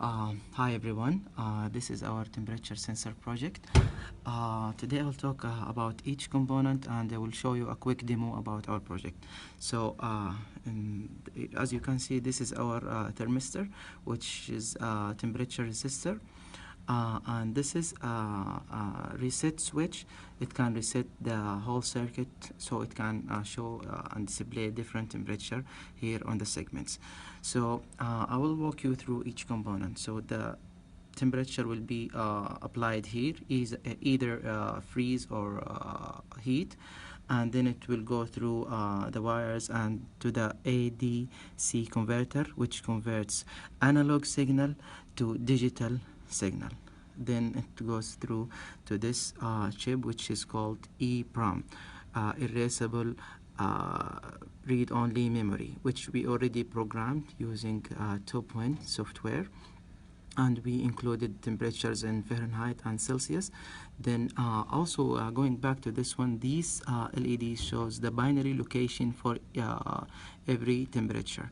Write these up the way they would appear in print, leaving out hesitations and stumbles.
Hi everyone, this is our temperature sensor project. Today I will talk about each component and I will show you a quick demo about our project. So as you can see, this is our thermistor, which is a temperature resistor. And this is a reset switch. It can reset the whole circuit, so it can show and display different temperature here on the segments. So I will walk you through each component. So the temperature will be applied here, is either freeze or heat, and then it will go through the wires and to the ADC converter, which converts analog signal to digital signal. Then it goes through to this chip, which is called EEPROM, erasable read-only memory, which we already programmed using TOPWin software, and we included temperatures in Fahrenheit and Celsius. Then also going back to this one, these LED shows the binary location for every temperature.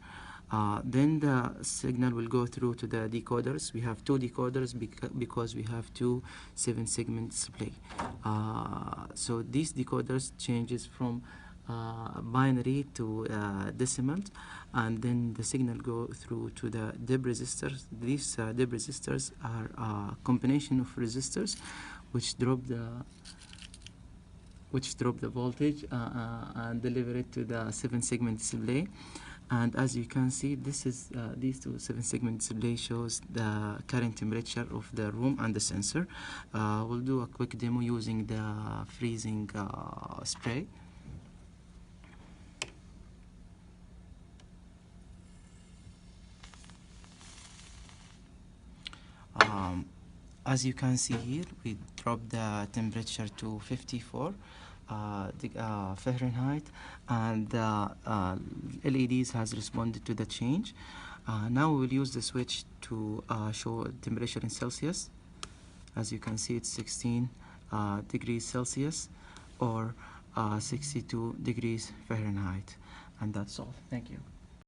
Then the signal will go through to the decoders. We have two decoders because we have two 7-segment display. So these decoders changes from binary to decimals, and then the signal go through to the dip resistors. These dip resistors are a combination of resistors which drop the voltage and deliver it to the 7-segment display. And as you can see, this is these two 7-segment display shows the current temperature of the room and the sensor. We'll do a quick demo using the freezing spray. As you can see here, we dropped the temperature to 54 Fahrenheit, and the LEDs has responded to the change. Now we will use the switch to show temperature in Celsius. As you can see, it's 16 degrees Celsius or 62 degrees Fahrenheit. And that's all. Thank you.